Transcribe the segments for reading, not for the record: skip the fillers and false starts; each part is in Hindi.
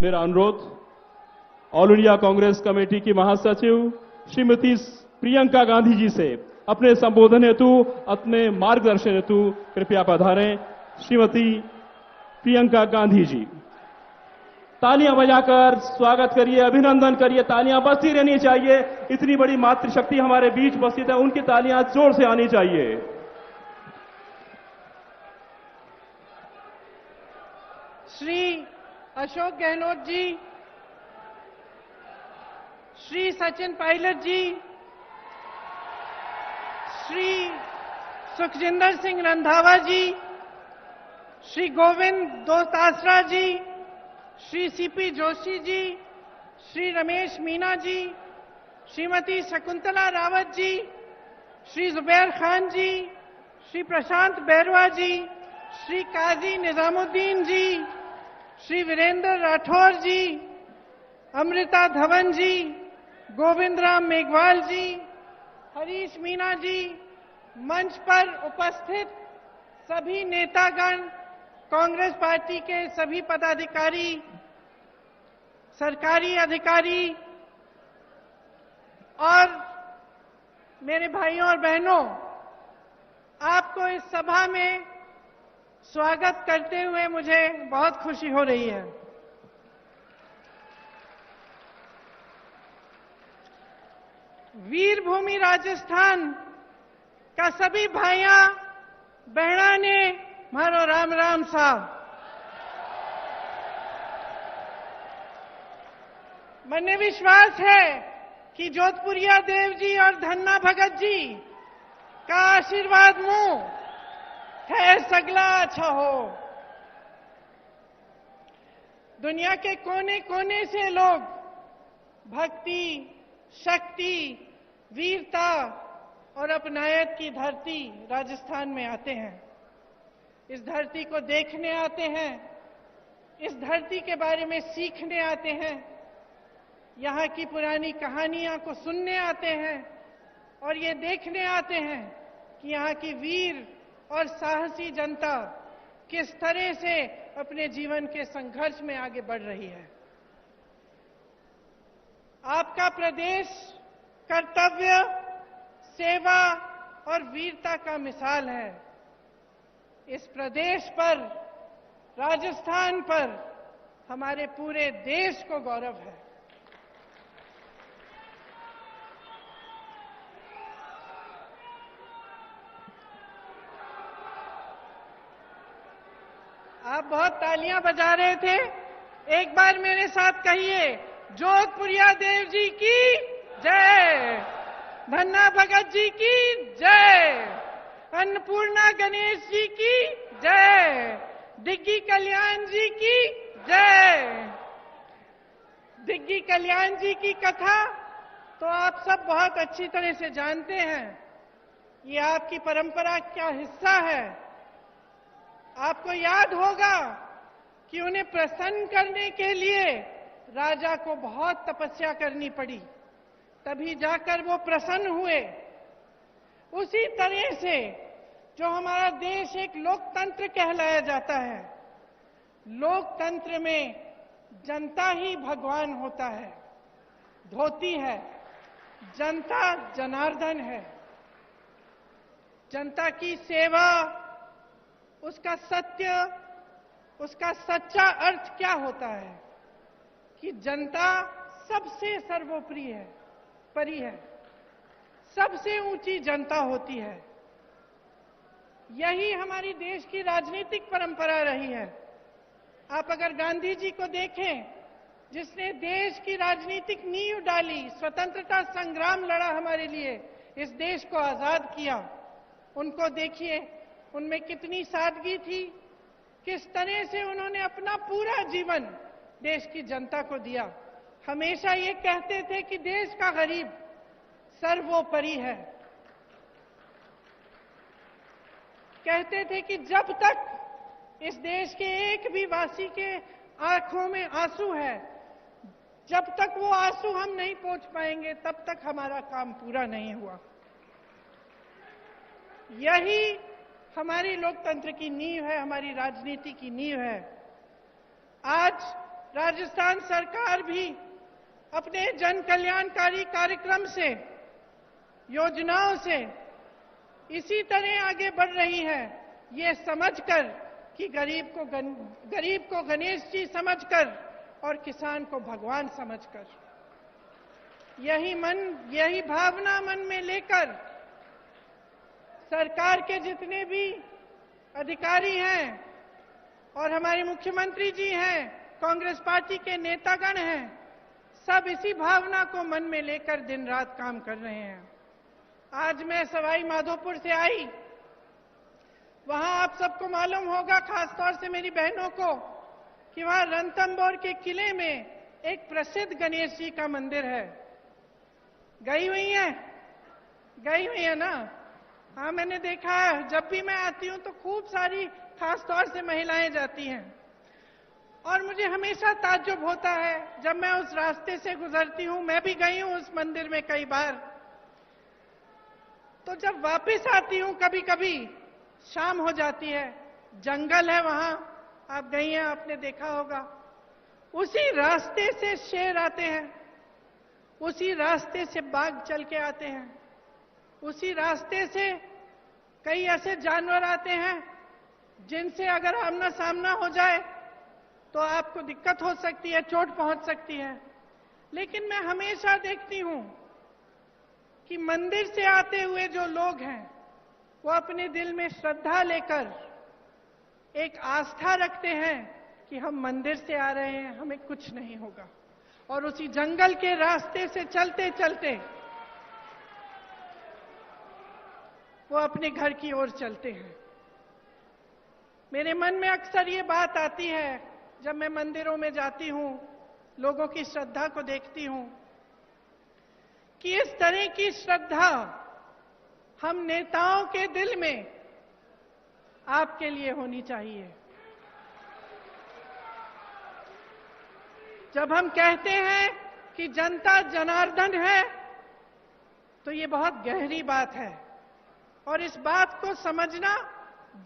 मेरा अनुरोध ऑल इंडिया कांग्रेस कमेटी की महासचिव श्रीमती प्रियंका गांधी जी से अपने संबोधन हेतु, अपने मार्गदर्शन हेतु कृपया पधारें। श्रीमती प्रियंका गांधी जी, तालियां बजाकर स्वागत करिए, अभिनंदन करिए। तालियां बजती रहनी चाहिए। इतनी बड़ी मातृशक्ति हमारे बीच उपस्थित है, उनकी तालियां जोर से आनी चाहिए। श्री अशोक गहलोत जी, श्री सचिन पायलट जी, श्री सुखजिंदर सिंह रंधावा जी, श्री गोविंद दोतासरा जी, श्री सीपी जोशी जी, श्री रमेश मीना जी, श्रीमती शकुंतला रावत जी, श्री जुबैर खान जी, श्री प्रशांत बैरवा जी, श्री काजी निजामुद्दीन जी, श्री वीरेंद्र राठौर जी, अमृता धवन जी, गोविंद राम मेघवाल जी, हरीश मीना जी, मंच पर उपस्थित सभी नेतागण, कांग्रेस पार्टी के सभी पदाधिकारी, सरकारी अधिकारी और मेरे भाइयों और बहनों, आपको इस सभा में स्वागत करते हुए मुझे बहुत खुशी हो रही है। वीरभूमि राजस्थान का सभी भाइयां बहना ने मारो राम राम साहब। मने विश्वास है कि जोधपुरिया देव जी और धन्ना भगत जी का आशीर्वाद मुंह है सगला अच्छा हो। दुनिया के कोने कोने से लोग भक्ति, शक्ति, वीरता और अपनायत की धरती राजस्थान में आते हैं। इस धरती को देखने आते हैं, इस धरती के बारे में सीखने आते हैं, यहाँ की पुरानी कहानियां को सुनने आते हैं और ये देखने आते हैं कि यहाँ की वीर और साहसी जनता किस तरह से अपने जीवन के संघर्ष में आगे बढ़ रही है। आपका प्रदेश कर्तव्य, सेवा और वीरता का मिसाल है। इस प्रदेश पर, राजस्थान पर हमारे पूरे देश को गौरव है। आप बहुत तालियां बजा रहे थे। एक बार मेरे साथ कहिए, जोधपुरिया देव जी की जय, धन्ना भगत जी की जय, अन्नपूर्णा गणेश जी की जय, दिग्गी कल्याण जी की जय। दिग्गी कल्याण जी की कथा तो आप सब बहुत अच्छी तरह से जानते हैं। ये आपकी परंपरा का हिस्सा है। आपको याद होगा कि उन्हें प्रसन्न करने के लिए राजा को बहुत तपस्या करनी पड़ी, तभी जाकर वो प्रसन्न हुए। उसी तरह से जो हमारा देश एक लोकतंत्र कहलाया जाता है, लोकतंत्र में जनता ही भगवान होता है, धोती है। जनता जनार्दन है। जनता की सेवा, उसका सत्य, उसका सच्चा अर्थ क्या होता है कि जनता सबसे सर्वोपरि है, परी है, सबसे ऊंची जनता होती है। यही हमारी देश की राजनीतिक परंपरा रही है। आप अगर गांधी जी को देखें, जिसने देश की राजनीतिक नींव डाली, स्वतंत्रता संग्राम लड़ा हमारे लिए, इस देश को आजाद किया, उनको देखिए, उनमें कितनी सादगी थी, किस तरह से उन्होंने अपना पूरा जीवन देश की जनता को दिया। हमेशा ये कहते थे कि देश का गरीब सर्वोपरि है। कहते थे कि जब तक इस देश के एक भी वासी के आंखों में आंसू है, जब तक वो आंसू हम नहीं पहुंच पाएंगे, तब तक हमारा काम पूरा नहीं हुआ। यही हमारी लोकतंत्र की नींव है, हमारी राजनीति की नींव है। आज राजस्थान सरकार भी अपने जन कल्याणकारी कार्यक्रम से, योजनाओं से इसी तरह आगे बढ़ रही है, ये समझकर कि गरीब को गणेश जी समझकर और किसान को भगवान समझकर। यही भावना मन में लेकर सरकार के जितने भी अधिकारी हैं और हमारे मुख्यमंत्री जी हैं, कांग्रेस पार्टी के नेतागण हैं, सब इसी भावना को मन में लेकर दिन रात काम कर रहे हैं। आज मैं सवाई माधोपुर से आई, वहां आप सबको मालूम होगा, खासतौर से मेरी बहनों को, कि वहां रणथंभौर के किले में एक प्रसिद्ध गणेश जी का मंदिर है। गई हुई है ना? हाँ, मैंने देखा है। जब भी मैं आती हूं तो खूब सारी खासतौर से महिलाएं जाती हैं और मुझे हमेशा ताज्जुब होता है जब मैं उस रास्ते से गुजरती हूं। मैं भी गई हूं उस मंदिर में कई बार। तो जब वापस आती हूं कभी कभी शाम हो जाती है, जंगल है वहां, आप गई हैं, आपने देखा होगा। उसी रास्ते से शेर आते हैं, उसी रास्ते से बाघ चल के आते हैं, उसी रास्ते से कई ऐसे जानवर आते हैं जिनसे अगर आमना सामना हो जाए तो आपको दिक्कत हो सकती है, चोट पहुंच सकती है। लेकिन मैं हमेशा देखती हूं कि मंदिर से आते हुए जो लोग हैं वो अपने दिल में श्रद्धा लेकर एक आस्था रखते हैं कि हम मंदिर से आ रहे हैं, हमें कुछ नहीं होगा, और उसी जंगल के रास्ते से चलते चलते वो अपने घर की ओर चलते हैं। मेरे मन में अक्सर ये बात आती है जब मैं मंदिरों में जाती हूं, लोगों की श्रद्धा को देखती हूं, कि इस तरह की श्रद्धा हम नेताओं के दिल में आपके लिए होनी चाहिए। जब हम कहते हैं कि जनता जनार्दन है, तो ये बहुत गहरी बात है और इस बात को समझना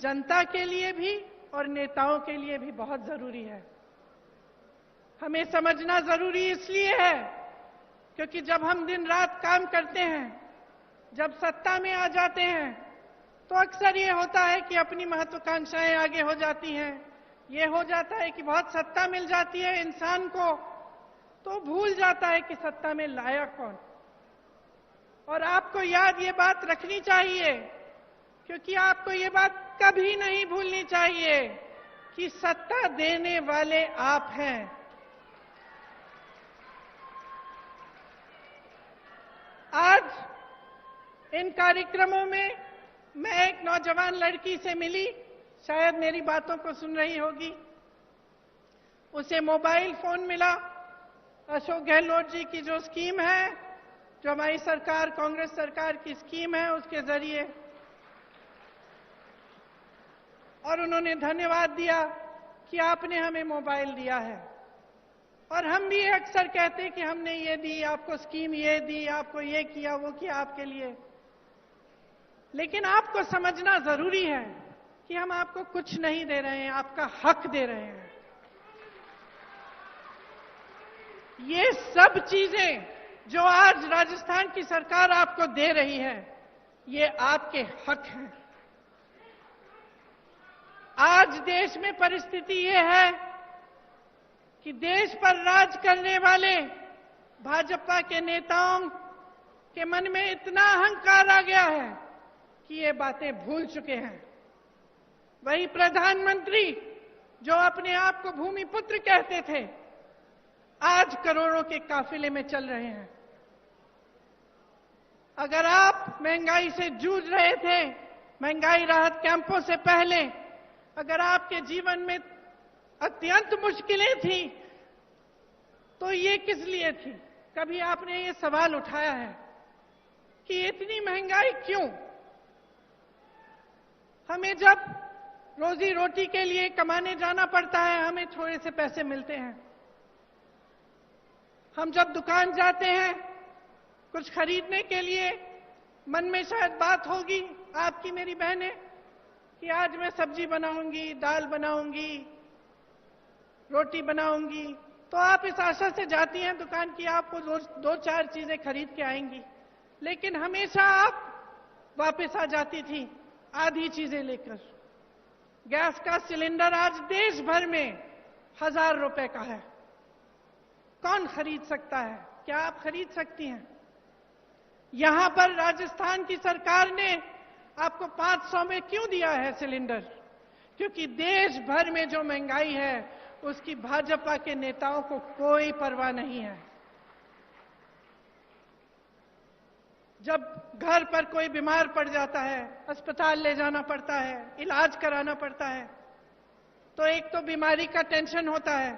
जनता के लिए भी और नेताओं के लिए भी बहुत जरूरी है। हमें समझना जरूरी इसलिए है क्योंकि जब हम दिन रात काम करते हैं, जब सत्ता में आ जाते हैं, तो अक्सर ये होता है कि अपनी महत्वाकांक्षाएं आगे हो जाती हैं। ये हो जाता है कि बहुत सत्ता मिल जाती है इंसान को, तो भूल जाता है कि सत्ता में लाया कौन। और आपको याद ये बात रखनी चाहिए, क्योंकि आपको ये बात कभी नहीं भूलनी चाहिए कि सत्ता देने वाले आप हैं। आज इन कार्यक्रमों में मैं एक नौजवान लड़की से मिली, शायद मेरी बातों को सुन रही होगी। उसे मोबाइल फोन मिला, अशोक गहलोत जी की जो स्कीम है, जो हमारी सरकार, कांग्रेस सरकार की स्कीम है, उसके जरिए, और उन्होंने धन्यवाद दिया कि आपने हमें मोबाइल दिया है। और हम भी अक्सर कहते हैं कि हमने ये दी, आपको स्कीम ये दी, आपको ये किया, वो किया आपके लिए। लेकिन आपको समझना जरूरी है कि हम आपको कुछ नहीं दे रहे हैं, आपका हक दे रहे हैं। ये सब चीजें जो आज राजस्थान की सरकार आपको दे रही है, ये आपके हक हैं। आज देश में परिस्थिति ये है कि देश पर राज करने वाले भाजपा के नेताओं के मन में इतना अहंकार आ गया है कि ये बातें भूल चुके हैं। वही प्रधानमंत्री जो अपने आप को भूमिपुत्र कहते थे, आज करोड़ों के काफिले में चल रहे हैं। अगर आप महंगाई से जूझ रहे थे, महंगाई राहत कैंपों से पहले, अगर आपके जीवन में अत्यंत मुश्किलें थी, तो ये किस लिए थी? कभी आपने ये सवाल उठाया है कि इतनी महंगाई क्यों? हमें जब रोजी रोटी के लिए कमाने जाना पड़ता है, हमें थोड़े से पैसे मिलते हैं। हम जब दुकान जाते हैं कुछ खरीदने के लिए, मन में शायद बात होगी आपकी, मेरी बहनें, कि आज मैं सब्जी बनाऊंगी, दाल बनाऊंगी, रोटी बनाऊंगी, तो आप इस आशा से जाती हैं दुकान की आपको दो चार चीजें खरीद के आएंगी, लेकिन हमेशा आप वापस आ जाती थी आधी चीजें लेकर। गैस का सिलेंडर आज देश भर में 1000 रुपए का है। कौन खरीद सकता है? क्या आप खरीद सकती हैं? यहां पर राजस्थान की सरकार ने आपको 500 में क्यों दिया है सिलेंडर? क्योंकि देश भर में जो महंगाई है उसकी भाजपा के नेताओं को कोई परवाह नहीं है। जब घर पर कोई बीमार पड़ जाता है, अस्पताल ले जाना पड़ता है, इलाज कराना पड़ता है, तो एक तो बीमारी का टेंशन होता है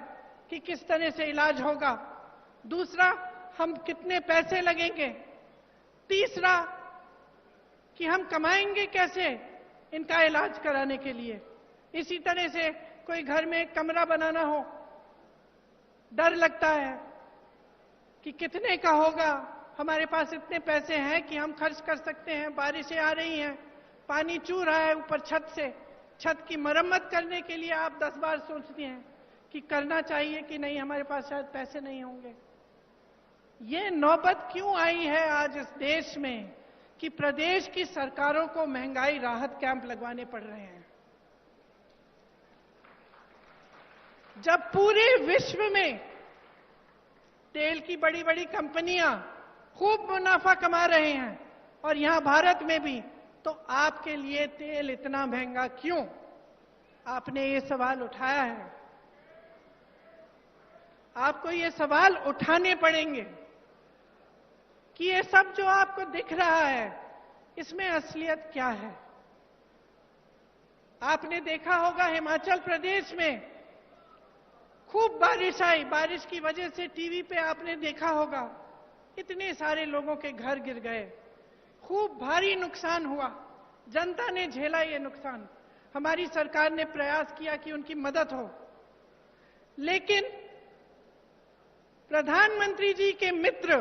कि किस तरह से इलाज होगा, दूसरा हम कितने पैसे लगेंगे, तीसरा कि हम कमाएंगे कैसे इनका इलाज कराने के लिए। इसी तरह से कोई घर में एक कमरा बनाना हो, डर लगता है कि कितने का होगा, हमारे पास इतने पैसे हैं कि हम खर्च कर सकते हैं, बारिशें आ रही हैं, पानी चू रहा है ऊपर छत से, छत की मरम्मत करने के लिए आप 10 बार सोचती हैं कि करना चाहिए कि नहीं, हमारे पास शायद पैसे नहीं होंगे। ये नौबत क्यों आई है आज इस देश में कि प्रदेश की सरकारों को महंगाई राहत कैंप लगवाने पड़ रहे हैं, जब पूरे विश्व में तेल की बड़ी बड़ी कंपनियां खूब मुनाफा कमा रहे हैं और यहां भारत में भी, तो आपके लिए तेल इतना महंगा क्यों? आपने ये सवाल उठाया है, आपको ये सवाल उठाने पड़ेंगे कि ये सब जो आपको दिख रहा है इसमें असलियत क्या है। आपने देखा होगा हिमाचल प्रदेश में खूब बारिश आई, बारिश की वजह से टीवी पे आपने देखा होगा इतने सारे लोगों के घर गिर गए, खूब भारी नुकसान हुआ, जनता ने झेला ये नुकसान। हमारी सरकार ने प्रयास किया कि उनकी मदद हो, लेकिन प्रधानमंत्री जी के मित्र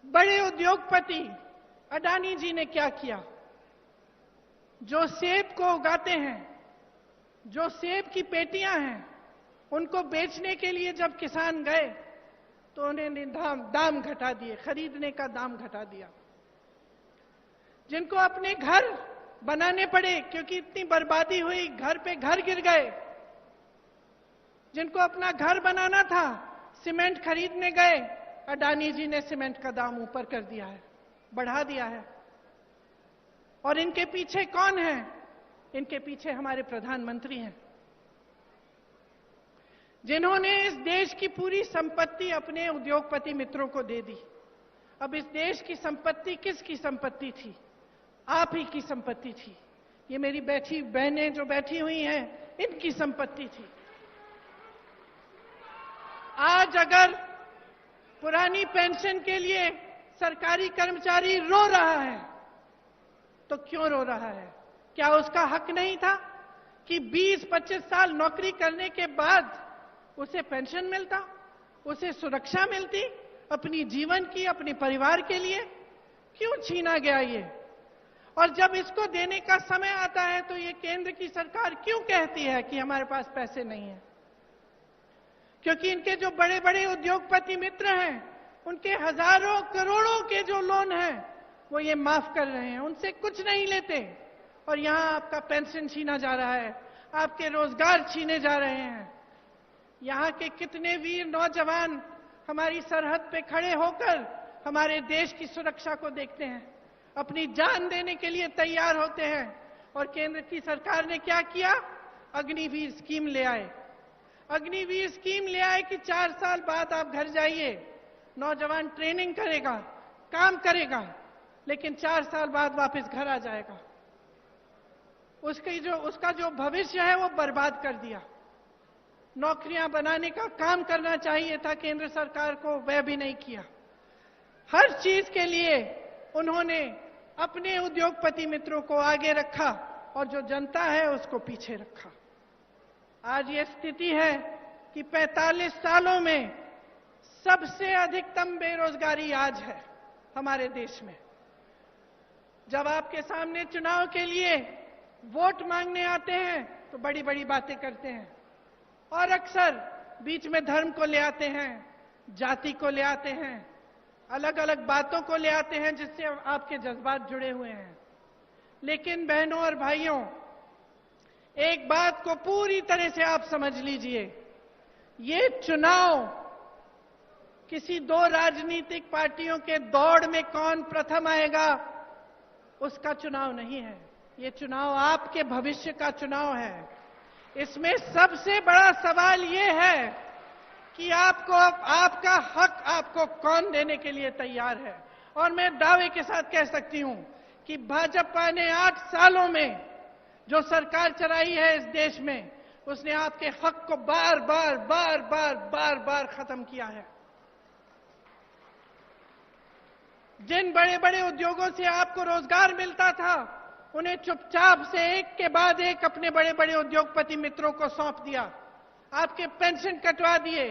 बड़े उद्योगपति अडानी जी ने क्या किया? जो सेब को उगाते हैं, जो सेब की पेटियां हैं, उनको बेचने के लिए जब किसान गए तो उन्होंने दाम घटा दिए, खरीदने का दाम घटा दिया। जिनको अपने घर बनाने पड़े क्योंकि इतनी बर्बादी हुई, घर पे घर गिर गए, जिनको अपना घर बनाना था, सीमेंट खरीदने गए, अडानी जी ने सीमेंट का दाम ऊपर कर दिया है, बढ़ा दिया है। और इनके पीछे कौन है? इनके पीछे हमारे प्रधानमंत्री हैं, जिन्होंने इस देश की पूरी संपत्ति अपने उद्योगपति मित्रों को दे दी। अब इस देश की संपत्ति किसकी संपत्ति थी? आप ही की संपत्ति थी। ये मेरी बैठी बहनें जो बैठी हुई हैं, इनकी संपत्ति थी। आज अगर पुरानी पेंशन के लिए सरकारी कर्मचारी रो रहा है, तो क्यों रो रहा है? क्या उसका हक नहीं था कि 20-25 साल नौकरी करने के बाद उसे पेंशन मिलता, उसे सुरक्षा मिलती अपनी जीवन की, अपने परिवार के लिए? क्यों छीना गया ये? और जब इसको देने का समय आता है तो ये केंद्र की सरकार क्यों कहती है कि हमारे पास पैसे नहीं है? क्योंकि इनके जो बड़े बड़े उद्योगपति मित्र हैं, उनके हजारों करोड़ों के जो लोन हैं वो ये माफ कर रहे हैं, उनसे कुछ नहीं लेते। और यहां आपका पेंशन छीना जा रहा है, आपके रोजगार छीने जा रहे हैं। यहां के कितने वीर नौजवान हमारी सरहद पे खड़े होकर हमारे देश की सुरक्षा को देखते हैं, अपनी जान देने के लिए तैयार होते हैं। और केंद्र की सरकार ने क्या किया? अग्निवीर स्कीम ले आए। अग्निवीर स्कीम ले आए कि 4 साल बाद आप घर जाइए, नौजवान ट्रेनिंग करेगा, काम करेगा, लेकिन 4 साल बाद वापस घर आ जाएगा। उसका जो भविष्य है वो बर्बाद कर दिया। नौकरियां बनाने का काम करना चाहिए था केंद्र सरकार को, वह भी नहीं किया। हर चीज के लिए उन्होंने अपने उद्योगपति मित्रों को आगे रखा और जो जनता है उसको पीछे रखा। आज ये स्थिति है कि 45 सालों में सबसे अधिकतम बेरोजगारी आज है हमारे देश में। जब आपके सामने चुनाव के लिए वोट मांगने आते हैं तो बड़ी बड़ी बातें करते हैं, और अक्सर बीच में धर्म को ले आते हैं, जाति को ले आते हैं, अलग अलग बातों को ले आते हैं जिससे आपके जज्बात जुड़े हुए हैं। लेकिन बहनों और भाइयों, एक बात को पूरी तरह से आप समझ लीजिए, ये चुनाव किसी दो राजनीतिक पार्टियों के दौड़ में कौन प्रथम आएगा उसका चुनाव नहीं है। ये चुनाव आपके भविष्य का चुनाव है। इसमें सबसे बड़ा सवाल ये है कि आपका हक आपको कौन देने के लिए तैयार है। और मैं दावे के साथ कह सकती हूं कि भाजपा ने 8 सालों में जो सरकार चलाई है इस देश में, उसने आपके हक को बार बार खत्म किया है। जिन बड़े बड़े उद्योगों से आपको रोजगार मिलता था, उन्हें चुपचाप से एक के बाद एक अपने बड़े बड़े उद्योगपति मित्रों को सौंप दिया। आपके पेंशन कटवा दिए,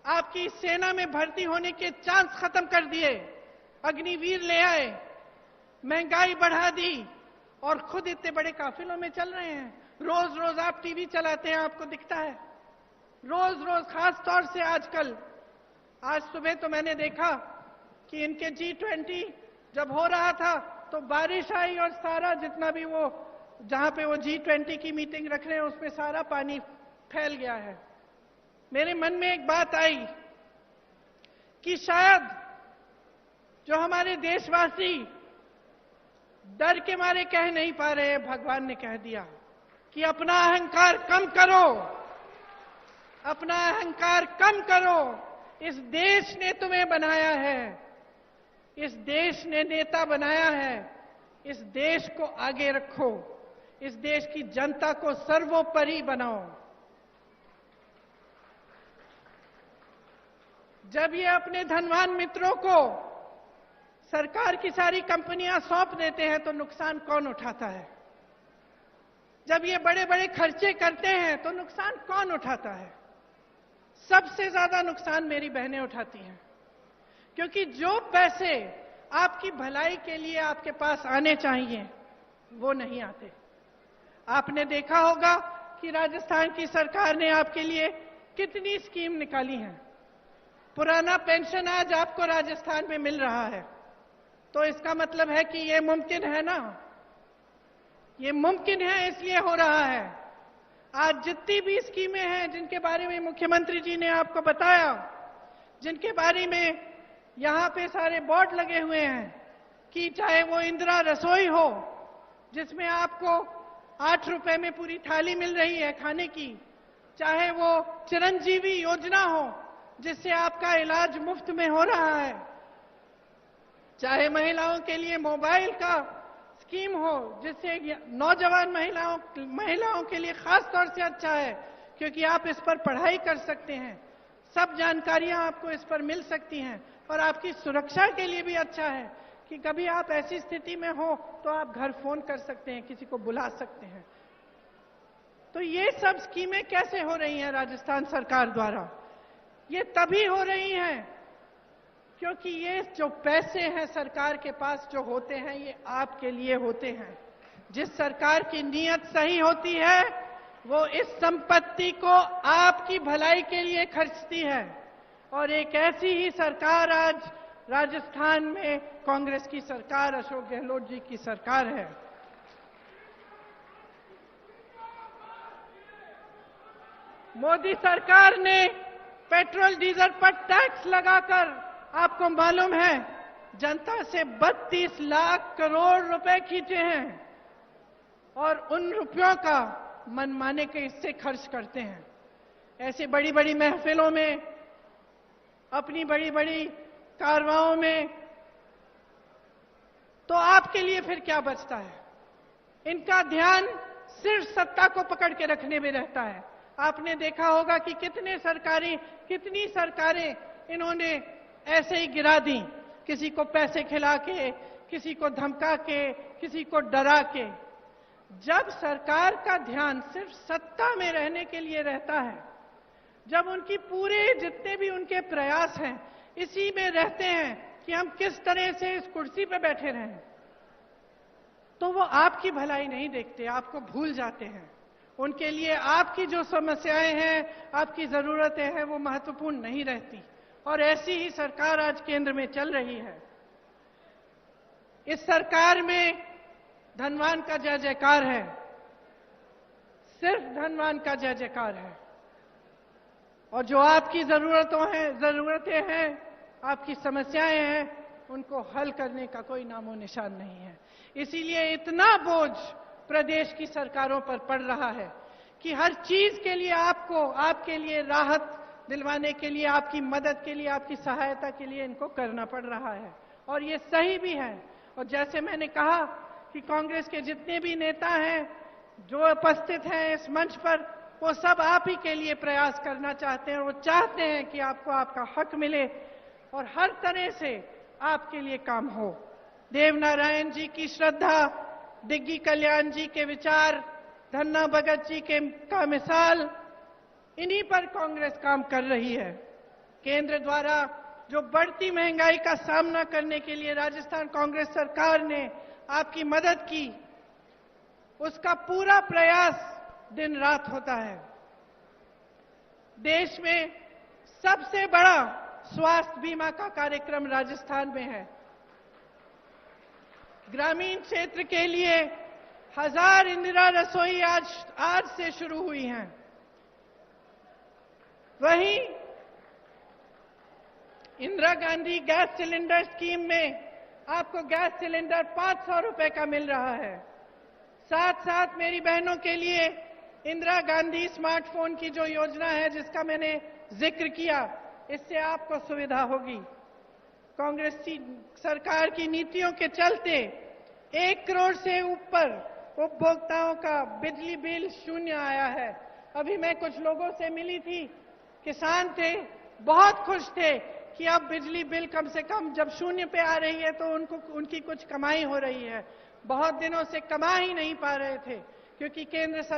आपकी सेना में भर्ती होने के चांस खत्म कर दिए, अग्निवीर ले आए, महंगाई बढ़ा दी और खुद इतने बड़े काफिलों में चल रहे हैं। रोज रोज आप टीवी चलाते हैं, आपको दिखता है। रोज रोज, खास तौर से आजकल, आज सुबह तो मैंने देखा कि इनके G20 जब हो रहा था तो बारिश आई और सारा जितना भी वो जहां पे वो G20 की मीटिंग रख रहे हैं उसमें सारा पानी फैल गया है। मेरे मन में एक बात आई कि शायद जो हमारे देशवासी डर के मारे कह नहीं पा रहे, भगवान ने कह दिया कि अपना अहंकार कम करो, अपना अहंकार कम करो। इस देश ने तुम्हें बनाया है, इस देश ने नेता बनाया है, इस देश को आगे रखो, इस देश की जनता को सर्वोपरि बनाओ। जब ये अपने धनवान मित्रों को सरकार की सारी कंपनियां सौंप देते हैं तो नुकसान कौन उठाता है? जब ये बड़े बड़े खर्चे करते हैं तो नुकसान कौन उठाता है? सबसे ज्यादा नुकसान मेरी बहनें उठाती हैं, क्योंकि जो पैसे आपकी भलाई के लिए आपके पास आने चाहिए वो नहीं आते। आपने देखा होगा कि राजस्थान की सरकार ने आपके लिए कितनी स्कीम निकाली हैं। पुराना पेंशन आज आपको राजस्थान में मिल रहा है, तो इसका मतलब है कि ये मुमकिन है ना, ये मुमकिन है इसलिए हो रहा है। आज जितनी भी स्कीमें हैं जिनके बारे में मुख्यमंत्री जी ने आपको बताया, जिनके बारे में यहां पे सारे बोर्ड लगे हुए हैं, कि चाहे वो इंदिरा रसोई हो जिसमें आपको 8 रुपए में पूरी थाली मिल रही है खाने की, चाहे वो चिरंजीवी योजना हो जिससे आपका इलाज मुफ्त में हो रहा है, चाहे महिलाओं के लिए मोबाइल का स्कीम हो जिससे नौजवान महिलाओं के लिए खास तौर से अच्छा है क्योंकि आप इस पर पढ़ाई कर सकते हैं, सब जानकारियां आपको इस पर मिल सकती हैं। और आपकी सुरक्षा के लिए भी अच्छा है कि कभी आप ऐसी स्थिति में हो तो आप घर फोन कर सकते हैं, किसी को बुला सकते हैं। तो ये सब स्कीमें कैसे हो रही हैं राजस्थान सरकार द्वारा? ये तभी हो रही हैं क्योंकि ये जो पैसे हैं सरकार के पास जो होते हैं, ये आपके लिए होते हैं। जिस सरकार की नीयत सही होती है वो इस संपत्ति को आपकी भलाई के लिए खर्चती है। और एक ऐसी ही सरकार आज राजस्थान में कांग्रेस की सरकार, अशोक गहलोत जी की सरकार है। मोदी सरकार ने पेट्रोल डीजल पर टैक्स लगाकर, आपको मालूम है, जनता से 32 लाख करोड़ रुपए खींचे हैं और उन रुपयों का मनमाने के हिस्से खर्च करते हैं। ऐसे बड़ी बड़ी महफिलों में, अपनी बड़ी बड़ी कारवाओं में, तो आपके लिए फिर क्या बचता है? इनका ध्यान सिर्फ सत्ता को पकड़ के रखने में रहता है। आपने देखा होगा कि कितनी सरकारें इन्होंने ऐसे ही गिरा दी, किसी को पैसे खिला के, किसी को धमका के, किसी को डरा के। जब सरकार का ध्यान सिर्फ सत्ता में रहने के लिए रहता है, जब उनकी पूरे जितने भी उनके प्रयास हैं इसी में रहते हैं कि हम किस तरह से इस कुर्सी पर बैठे रहें, तो वो आपकी भलाई नहीं देखते, आपको भूल जाते हैं। उनके लिए आपकी जो समस्याएं हैं, आपकी जरूरतें हैं, वो महत्वपूर्ण नहीं रहती। और ऐसी ही सरकार आज केंद्र में चल रही है। इस सरकार में धनवान का जय जयकार है, सिर्फ धनवान का जय जयकार है। और जो आपकी जरूरतें हैं, आपकी समस्याएं हैं, उनको हल करने का कोई नामो निशान नहीं है। इसीलिए इतना बोझ प्रदेश की सरकारों पर पड़ रहा है कि हर चीज के लिए आपके लिए राहत दिलवाने के लिए, आपकी मदद के लिए, आपकी सहायता के लिए इनको करना पड़ रहा है। और ये सही भी है। और जैसे मैंने कहा कि कांग्रेस के जितने भी नेता हैं जो उपस्थित हैं इस मंच पर, वो सब आप ही के लिए प्रयास करना चाहते हैं। और वो चाहते हैं कि आपको आपका हक मिले और हर तरह से आपके लिए काम हो। देवनारायण जी की श्रद्धा, दिग्गी कल्याण जी के विचार, धन्ना भगत जी का मिसाल, इन्हीं पर कांग्रेस काम कर रही है। केंद्र द्वारा जो बढ़ती महंगाई का सामना करने के लिए राजस्थान कांग्रेस सरकार ने आपकी मदद की, उसका पूरा प्रयास दिन रात होता है। देश में सबसे बड़ा स्वास्थ्य बीमा का कार्यक्रम राजस्थान में है। ग्रामीण क्षेत्र के लिए 1000 इंदिरा रसोई आज से शुरू हुई हैं। वहीं Indira Gandhi gas cylinder scheme में आपको गैस सिलेंडर 500 रुपए का मिल रहा है। साथ साथ मेरी बहनों के लिए इंदिरा गांधी स्मार्टफोन की जो योजना है, जिसका मैंने जिक्र किया, इससे आपको सुविधा होगी। कांग्रेस की सरकार की नीतियों के चलते 1 करोड़ से ऊपर उपभोक्ताओं का बिजली बिल शून्य आया है। अभी मैं कुछ लोगों से मिली थी, किसान थे, बहुत खुश थे कि अब बिजली बिल कम से कम जब शून्य पे आ रही है तो उनकी कुछ कमाई हो रही है। बहुत दिनों से कमा ही नहीं पा रहे थे, क्योंकि केंद्र सरकार